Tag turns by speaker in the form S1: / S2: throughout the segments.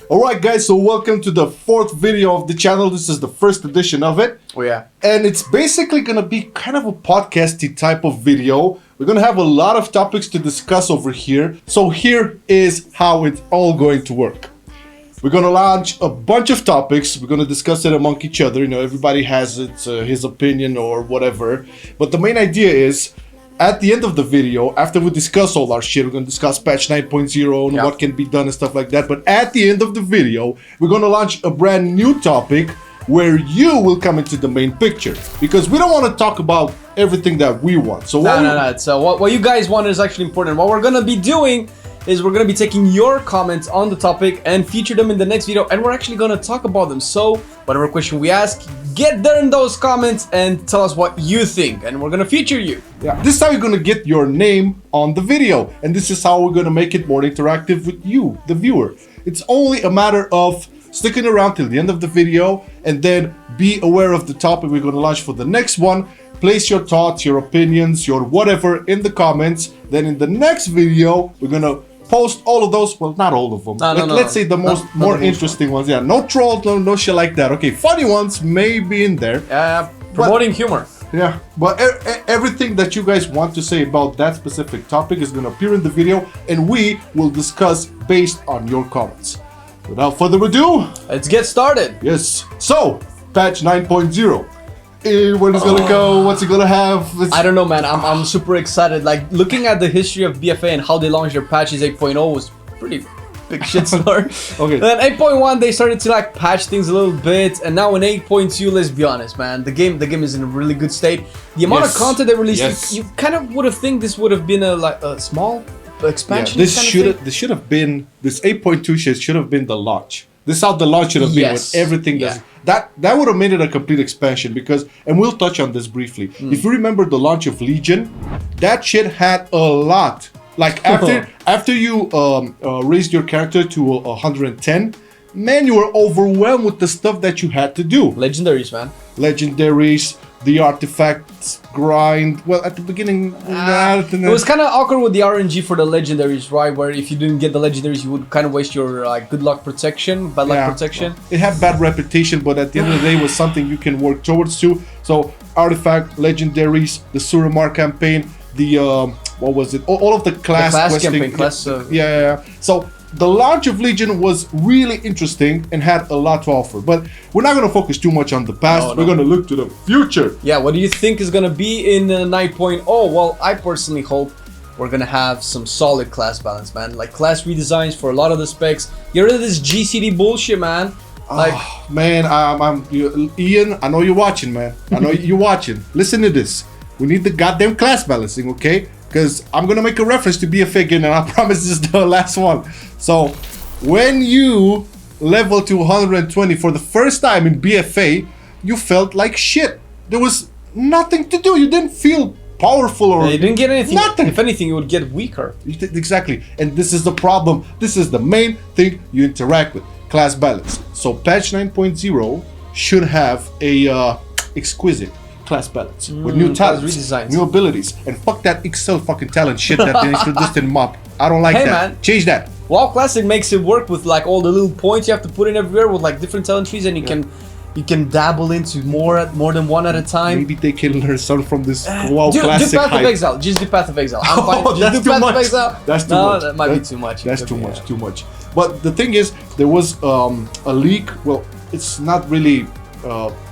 S1: Alright guys, so welcome to the fourth video of the channel. This is the first edition of it.
S2: Oh yeah.
S1: And it's basically gonna be kind of a podcasty type of video. We're gonna have a lot of topics to discuss over here. So here is how it's all going to work. We're gonna launch a bunch of topics. We're gonna discuss it among each other. You know, everybody has his opinion or whatever. But the main idea is, at the end of the video, after we discuss all our shit, we're going to discuss patch 9.0 and what can be done and stuff like that. But at the end of the video, we're going to launch a brand new topic where you will come into the main picture. Because we don't want to talk about everything that we want. So
S2: No. So what you guys want is actually important. What we're going to be doing is we're going to be taking your comments on the topic and feature them in the next video. And we're actually going to talk about them. So whatever question we ask, get there in those comments and tell us what you think. And we're going to feature you.
S1: Yeah, this is how you're going to get your name on the video. And this is how we're going to make it more interactive with you, the viewer. It's only a matter of sticking around till the end of the video and then be aware of the topic we're going to launch for the next one. Place your thoughts, your opinions, your whatever in the comments. Then in the next video, we're going to post all of those. Well, not all of them. Let's say the more interesting ones. Yeah, no trolls, no shit like that. Okay, funny ones may be in there.
S2: Promoting humor.
S1: Yeah, but everything that you guys want to say about that specific topic is going to appear in the video, and we will discuss based on your comments. Without further ado,
S2: let's get started.
S1: Yes. So, patch 9.0. Where it's gonna go? What's it gonna have?
S2: I don't know, man. I'm super excited. Like, looking at the history of BFA and how they launched their patches, 8.0 was pretty big shitstorm.
S1: Okay.
S2: Then 8.1 they started to like patch things a little bit, and now in 8.2, let's be honest, man, the game is in a really good state. The amount of content they released, you kind of would have think this would have been a small expansion.
S1: Yeah, this 8.2 shit should have been the launch. This is how the launch should have been with everything that would have made it a complete expansion because, and we'll touch on this briefly. If you remember the launch of Legion, that shit had a lot. Like after you raised your character to 110, man, you were overwhelmed with the stuff that you had to do.
S2: Legendaries, man.
S1: Legendaries, the artifacts grind. Well, at the beginning,
S2: it was kind of awkward with the RNG for the legendaries, right? Where if you didn't get the legendaries, you would kind of waste your good luck protection, bad luck protection.
S1: It had bad reputation, but at the end of the day, it was something you can work towards too. So, artifact, legendaries, the Suramar campaign, the what was it? All of the class
S2: campaign.
S1: So the launch of Legion was really interesting and had a lot to offer. But we're not going to focus too much on the past. We're going to look to the future.
S2: Yeah, what do you think is going to be in 9.0? Well, I personally hope we're going to have some solid class balance, man. Like class redesigns for a lot of the specs. Get rid of this GCD bullshit, man. Like,
S1: man, Ian, I know you're watching, man. I know you're watching. Listen to this. We need the goddamn class balancing, okay? Because I'm going to make a reference to BFA again, and I promise this is the last one. So, when you level to 120 for the first time in BFA, you felt like shit. There was nothing to do. You didn't feel powerful or...
S2: you didn't get anything.
S1: Nothing.
S2: If anything, you would get weaker.
S1: Exactly. And this is the problem. This is the main thing you interact with. Class balance. So, patch 9.0 should have a exquisite class balance with new talents, new abilities, and fuck that Excel fucking talent shit that they introduced in MOP. I don't like that.
S2: Man.
S1: Change that.
S2: WoW Classic makes it work with like all the little points you have to put in everywhere with like different talent trees, and you can dabble into more than one at a time.
S1: Maybe they can learn something from this WoW Classic.
S2: Do Path of Exile. Just do Path of Exile. I'm fine.
S1: That's too much.
S2: That's too much. That might be too much.
S1: That's too much. Too much. But the thing is, there was a leak. Well, it's not really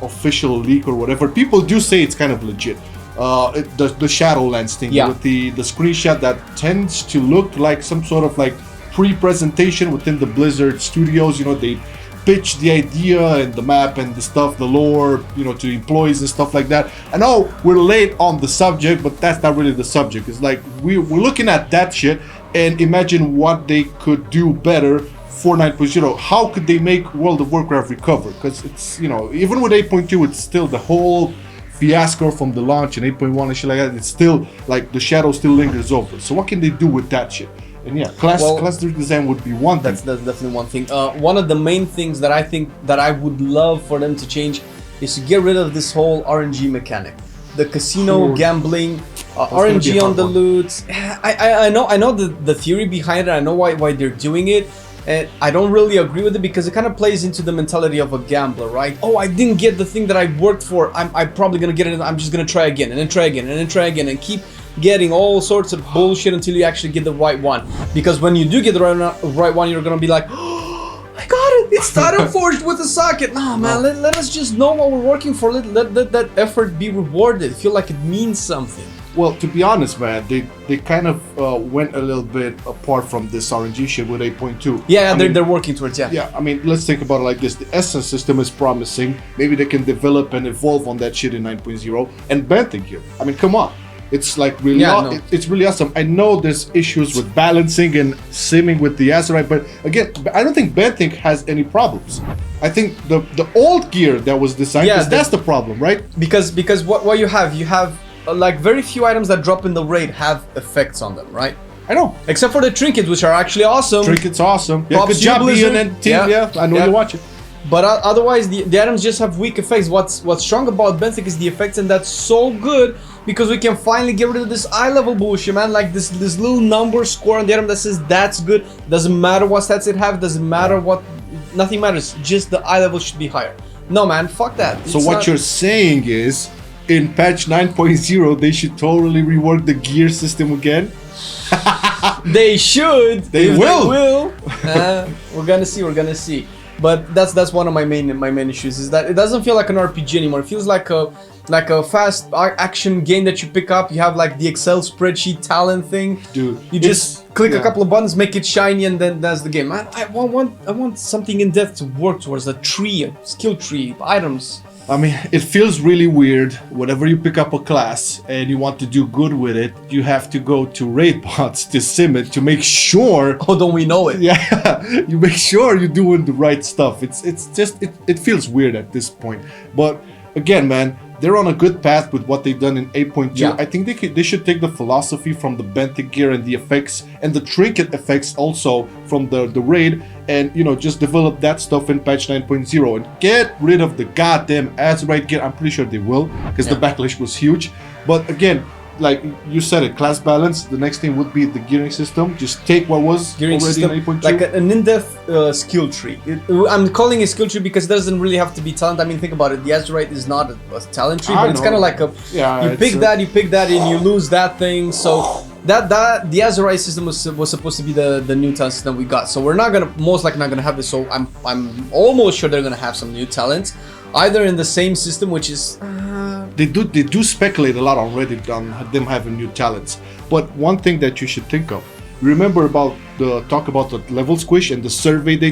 S1: official leak or whatever. People do say it's kind of legit. The shadowlands thing with the screenshot that tends to look like some sort of like pre-presentation within the Blizzard studios. You know, they pitch the idea and the map and the stuff, the lore, you know, to employees and stuff like that. I know we're late on the subject, but that's not really the subject. It's like we're looking at that shit and imagine what they could do better for 9.0. How could they make World of Warcraft recover? Because it's, you know, even with 8.2, it's still the whole fiasco from the launch, and 8.1 and shit like that. It's still like the shadow still lingers over. So what can they do with that shit? And yeah, class design would be one thing.
S2: That's definitely one thing. One of the main things that I think that I would love for them to change is to get rid of this whole RNG mechanic. The casino gambling, RNG on the loot. I know the theory behind it. I know why they're doing it. And I don't really agree with it because it kind of plays into the mentality of a gambler, right? Oh, I didn't get the thing that I worked for. I'm probably gonna get it. I'm just gonna try again and then try again and then try again and keep getting all sorts of bullshit until you actually get the right one. Because when you do get the right one, you're gonna be like, oh, I got it. It's title forged with a socket. No, man. Let us just know what we're working for. Let that effort be rewarded. Feel like it means something.
S1: Well, to be honest, man, they kind of went a little bit apart from this RNG shit with 8.2.
S2: Yeah, they're working towards, yeah.
S1: Yeah, I mean, let's think about it like this. The Essence system is promising. Maybe they can develop and evolve on that shit in 9.0. And Benthic here. I mean, come on. It's like really, it's really awesome. I know there's issues with balancing and simming with the Azerite, but again, I don't think Benthic has any problems. I think the old gear that was designed, that's the problem, right?
S2: Because what you have like very few items that drop in the raid have effects on them, right?
S1: I know.
S2: Except for the trinkets, which are actually awesome.
S1: Trinkets awesome. Yeah, good job, Ian and team. Yeah, I know you watch it.
S2: But otherwise, the items just have weak effects. What's strong about Benthic is the effects, and that's so good because we can finally get rid of this eye level bullshit, man. Like this little number score on the item that says that's good. Doesn't matter what stats it have. Doesn't matter what. Nothing matters. Just the eye level should be higher. No, man. Fuck that.
S1: So what you're saying is, in patch 9.0, they should totally rework the gear system again.
S2: They should.
S1: They will.
S2: We're gonna see. We're gonna see. But that's one of my main issues is that it doesn't feel like an RPG anymore. It feels like a fast action game that you pick up. You have like the Excel spreadsheet talent thing.
S1: Dude,
S2: you just click a couple of buttons, make it shiny, and then that's the game. I want something in depth to work towards, a tree, a skill tree, items.
S1: I mean, it feels really weird. Whenever you pick up a class and you want to do good with it, you have to go to raid bots to sim it to make sure.
S2: Oh, don't we know it?
S1: Yeah, you make sure you're doing the right stuff. It feels weird at this point. But again, man, they're on a good path with what they've done in 8.2. Yeah. I think they should take the philosophy from the Benthic gear and the effects and the trinket effects also from the raid, and just develop that stuff in patch 9.0 and get rid of the goddamn Azerite gear. I'm pretty sure they will, because the backlash was huge. But again, like you said it, class balance. The next thing would be the gearing system. Just take what was
S2: gearing
S1: already
S2: system,
S1: in 8.2.
S2: like an in-depth skill tree. I'm calling it skill tree because it doesn't really have to be talent. I mean, think about it. The Azerite is not a talent tree, but it's kind of like you pick that, and you lose that thing. So that the Azerite system was supposed to be the new talent system we got. So we're most likely not gonna have this. So I'm almost sure they're gonna have some new talents, either in the same system, which is.
S1: They do speculate a lot on Reddit on them having new talents. But one thing that you should think of, remember about the level squish and the survey they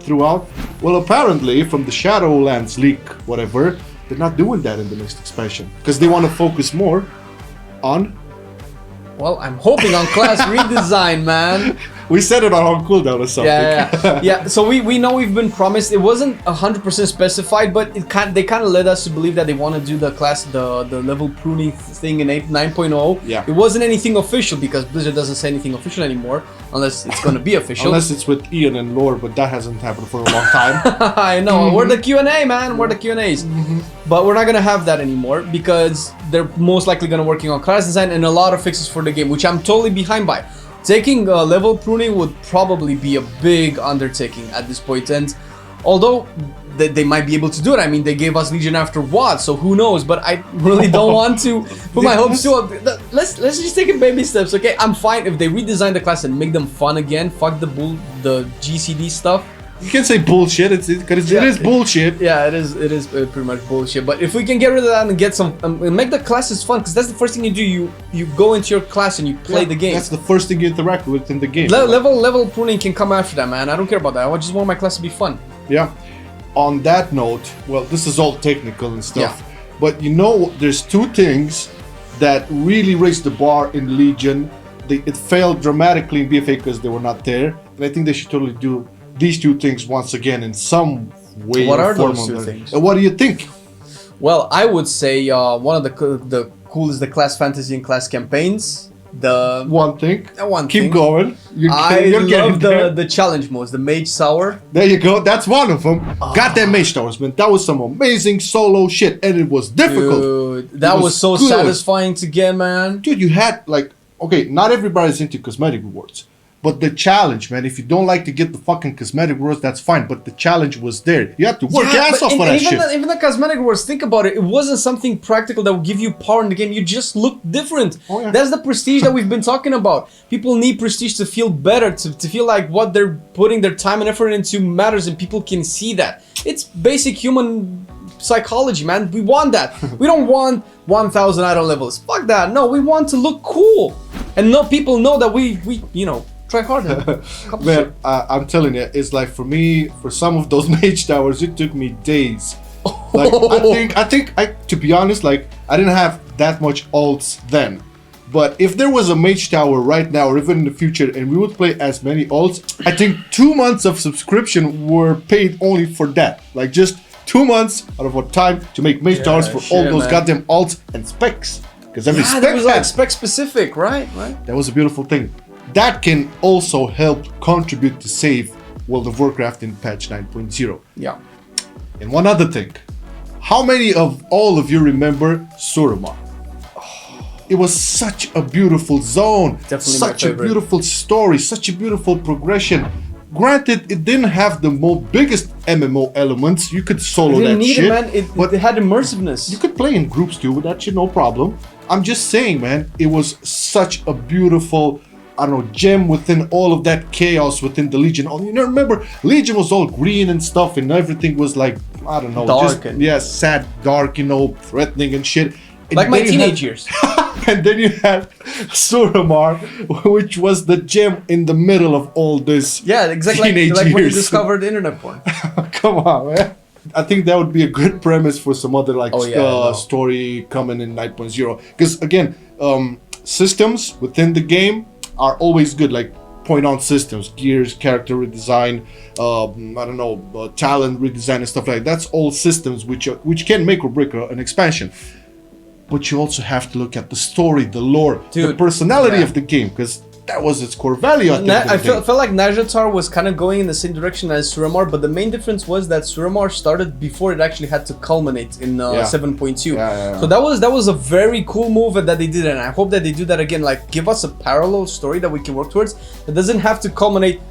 S1: threw out? Well, apparently from the Shadowlands leak, whatever, they're not doing that in the next expansion because they want to focus more on.
S2: Well, I'm hoping on class redesign, man.
S1: We said it on cooldown or something.
S2: Yeah. So we know we've been promised. It wasn't 100% specified, but they kind of led us to believe that they want to do the level pruning thing in 9.0.
S1: Yeah.
S2: It wasn't anything official because Blizzard doesn't say anything official anymore unless it's going to be official.
S1: Unless it's with Ian and Lore, but that hasn't happened for a long time.
S2: I know. We're the Q&A, man. We're the Q&As. But we're not going to have that anymore because they're most likely going to working on class design and a lot of fixes for the game, which I'm totally behind by. Taking level pruning would probably be a big undertaking at this point, and although they might be able to do it, I mean, they gave us Legion after WoD, so who knows, but I really don't want to put my hopes to it. Let's just take it baby steps, okay? I'm fine if they redesign the class and make them fun again, fuck the GCD stuff.
S1: You can say bullshit. It is bullshit.
S2: Yeah, it is pretty much bullshit. But if we can get rid of that and get some, and make the classes fun, because that's the first thing you do. You go into your class and you play the game.
S1: That's the first thing you interact with in the game.
S2: Level pruning can come after that, man. I don't care about that. I just want my class to be fun.
S1: Yeah. On that note, well, this is all technical and stuff. Yeah. But there's two things that really raised the bar in Legion. It failed dramatically in BFA because they were not there, and I think they should totally do these two things once again in some way.
S2: What are those two things?
S1: And what do you think?
S2: Well, I would say one of the cool is the class fantasy and class campaigns. The
S1: one thing.
S2: Keep
S1: going.
S2: I love the challenge modes, the Mage Sour.
S1: There you go. That's one of them. Goddamn Mage Towers, man. That was some amazing solo shit, and it was difficult.
S2: Dude, that was so satisfying to get, man.
S1: Dude, you had not everybody's into cosmetic rewards. But the challenge, man, if you don't like to get the fucking cosmetic rewards, that's fine. But the challenge was there. You had to work your ass off for that shit.
S2: Even the cosmetic rewards, think about it. It wasn't something practical that would give you power in the game. You just look different.
S1: Oh, yeah.
S2: That's the prestige that we've been talking about. People need prestige to feel better, to feel like what they're putting their time and effort into matters, and people can see that. It's basic human psychology, man. We want that. We don't want 1,000 idol levels. Fuck that. No, we want to look cool. And no, people know that we you know, try harder.
S1: Man, I'm telling you, it's like for me, for some of those mage towers, it took me days. Like I think, to be honest, like I didn't have that much alts then. But if there was a mage tower right now, or even in the future, and we would play as many alts, I think 2 months of subscription were paid only for that. Like just 2 months out of our time to make mage towers for all those goddamn alts and specs. Because every spec
S2: that was like spec specific, right?
S1: That was a beautiful thing. That can also help contribute to save World of Warcraft in patch 9.0.
S2: Yeah.
S1: And one other thing. How many of all of you remember Suramar? It was such a beautiful zone.
S2: Definitely
S1: such a beautiful story, such a beautiful progression. Granted, it didn't have the biggest MMO elements. You could solo that shit.
S2: But it had immersiveness.
S1: You could play in groups too with that shit, no problem. I'm just saying, man, it was such a beautiful, I don't know, gem within all of that chaos within the Legion. You know, remember, Legion was all green and stuff, and everything was like, I don't know,
S2: dark
S1: just sad, dark, you know, threatening and shit. And
S2: like my teenage years.
S1: And then you had Suramar, which was the gem in the middle of all this.
S2: Yeah, exactly. Like when you discovered internet porn.
S1: Come on, man. I think that would be a good premise for some other like story coming in 9.0. Because again, systems within the game are always good. Like point-on systems, gears, character redesign, I don't know, talent redesign and stuff like that. That's all systems which can make or break an expansion. But you also have to look at the story, the lore, the personality of the game, because that was its core value.
S2: I felt like Najatar was kind of going in the same direction as Suramar, but the main difference was that Suramar started before it actually had to culminate in 7.2. So that was a very cool move that they did, and I hope that they do that again. Like, give us a parallel story that we can work towards. It doesn't have to culminate.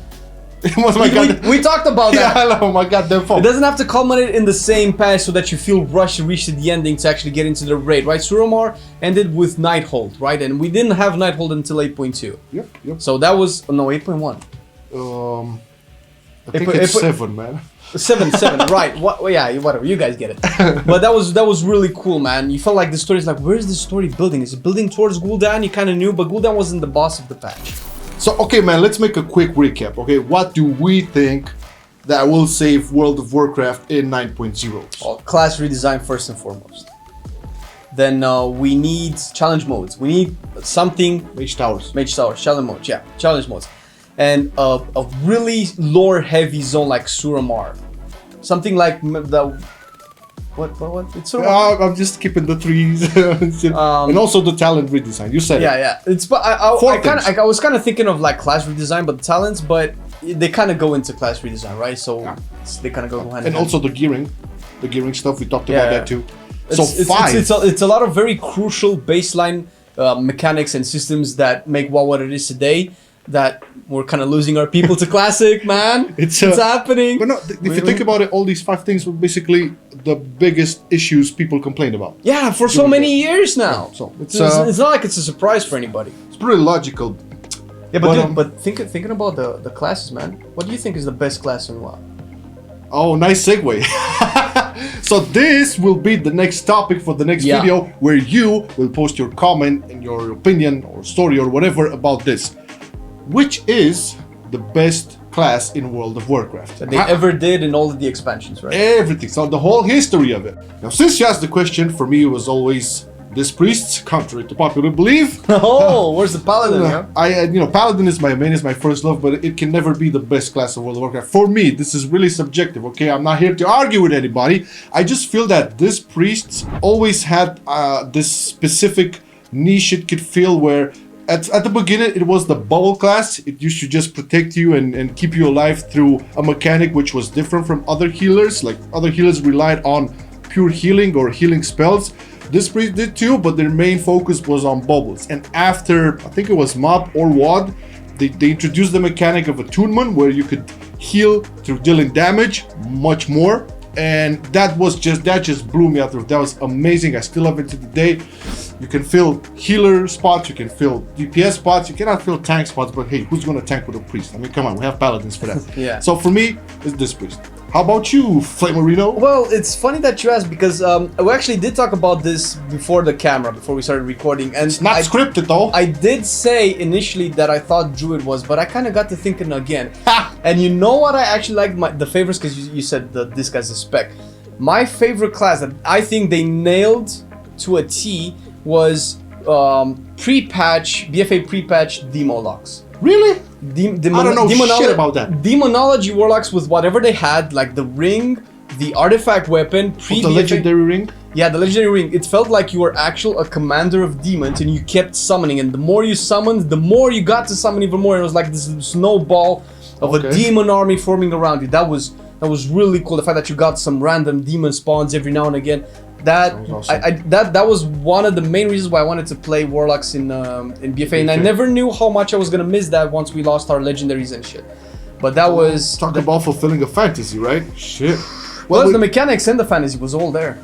S2: We talked about that.
S1: Yeah, hello, my goddamn phone.
S2: It doesn't have to culminate in the same patch so that you feel rushed to reach the ending to actually get into the raid, right? Suramar ended with Nighthold, right? And we didn't have Nighthold until 8.2.
S1: Yep.
S2: So that was, no, 8.1.
S1: I think it's 7, man.
S2: 7, right? Yeah, whatever. You guys get it. But that was really cool, man. You felt like the story is like, where's the story building? Is it building towards Gul'dan? You kind of knew, but Gul'dan wasn't the boss of the patch.
S1: So, okay, man, let's make a quick recap, okay? What do we think that will save World of Warcraft in 9.0?
S2: Well, class redesign first and foremost. Then we need challenge modes. We need something...
S1: Mage Towers,
S2: challenge modes, yeah. Challenge modes. And a really lore-heavy zone like Suramar. Something like the... What? It's
S1: I'm just keeping the trees. And also the talent redesign. You said
S2: yeah. It's but I was kind of thinking of like class redesign, but the talents, but they kind of go into class redesign, right? So they kind of go hand in hand.
S1: And also the gearing stuff. We talked about that too.
S2: It's a lot of very crucial baseline mechanics and systems that make WoW what it is today. That we're kind of losing our people to classic, man. It's happening.
S1: But no, if you think about it, all these 5 things were basically the biggest issues people complained about.
S2: Yeah, for so many years now.
S1: Yeah, so
S2: it's not like it's a surprise for anybody.
S1: It's pretty logical.
S2: Yeah, but thinking about the classes, man. What do you think is the best class in WoW?
S1: Oh, nice segue. So this will be the next topic for the next video, where you will post your comment and your opinion or story or whatever about this. Which is the best class in World of Warcraft?
S2: That they ever did in all of the expansions, right?
S1: Everything, so the whole history of it. Now, since you asked the question, for me it was always this priest, contrary to popular belief.
S2: Oh, where's the paladin?
S1: Paladin is my first love, but it can never be the best class of World of Warcraft. For me, this is really subjective, okay? I'm not here to argue with anybody. I just feel that this priest always had this specific niche it could fill where at the beginning, it was the bubble class. It used to just protect you and keep you alive through a mechanic which was different from other healers. Like, other healers relied on pure healing or healing spells. This priest did too, but their main focus was on bubbles. And after, I think it was Mob or WoD, they introduced the mechanic of attunement where you could heal through dealing damage much more, and that just blew me out. That was amazing. I still love it to the day. You can fill healer spots, you can fill DPS spots, you cannot fill tank spots, but hey, who's gonna tank with a priest? I mean, come on, we have paladins for that.
S2: Yeah.
S1: So for me, it's this priest. How about you, Flamerino?
S2: Well, it's funny that you asked because we actually did talk about this before the camera, before we started recording, and
S1: It's not scripted though.
S2: I did say initially that I thought Druid was, but I kind of got to thinking again. And you know what? I actually like the favorites because you said that this guy's a spec. My favorite class that I think they nailed to a T was pre-patch, BFA pre-patch Demolocks.
S1: Really? I don't know shit about that.
S2: Demonology warlocks with whatever they had, like the ring, the artifact weapon,
S1: the legendary ring?
S2: Yeah, the legendary ring. It felt like you were a commander of demons and you kept summoning, and the more you summoned, the more you got to summon even more. It was like this snowball of a demon army forming around you. That was really cool. The fact that you got some random demon spawns every now and again. That was awesome. That was one of the main reasons why I wanted to play warlocks in BFA, and I never knew how much I was gonna miss that once we lost our legendaries and shit. But that was
S1: talk about fulfilling a fantasy, right? Shit.
S2: Well, the mechanics and the fantasy was all there.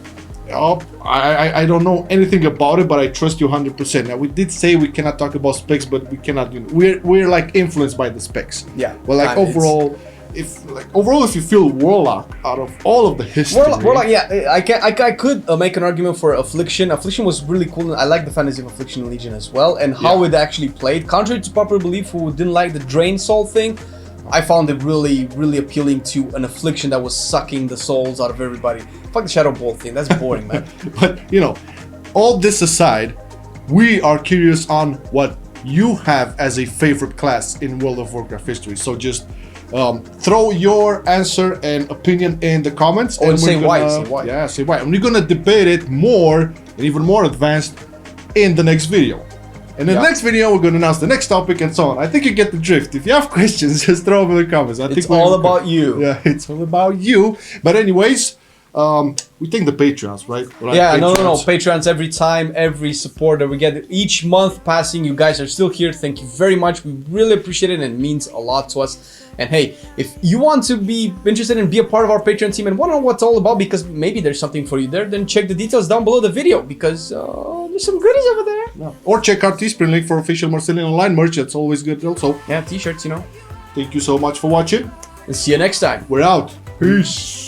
S1: Oh, I don't know anything about it, but I trust you 100%. Now we did say we cannot talk about specs, but we cannot. We're like influenced by the specs.
S2: Yeah.
S1: Well, like overall. If you feel warlock out of all of the history,
S2: warlock, yeah, I could make an argument for affliction. Affliction was really cool, and I like the fantasy of affliction and legion as well, and how it actually played. Contrary to popular belief, who didn't like the drain soul thing, I found it really, really appealing to an affliction that was sucking the souls out of everybody. Fuck the shadow ball thing, that's boring, man.
S1: But all this aside, we are curious on what you have as a favorite class in World of Warcraft history. So just throw your answer and opinion in the comments,
S2: and say why.
S1: Yeah, say why. And we're gonna debate it more and even more advanced in the next video. In the next video, we're gonna announce the next topic and so on. I think you get the drift. If you have questions, just throw them in the comments.
S2: It's all about you.
S1: Yeah, it's all about you. But anyways, we thank the Patreons, right?
S2: Yeah, no. Patreons every time, every support that we get. Each month passing, you guys are still here. Thank you very much. We really appreciate it, and it means a lot to us. And hey, if you want to be interested and be a part of our Patreon team and want to know what it's all about, because maybe there's something for you there, then check the details down below the video, because there's some goodies over there.
S1: Yeah. Or check our Teespring link for official Marcelian&Online merch. That's always good also.
S2: Yeah, t-shirts,
S1: Thank you so much for watching.
S2: And see you next time.
S1: We're out. Peace.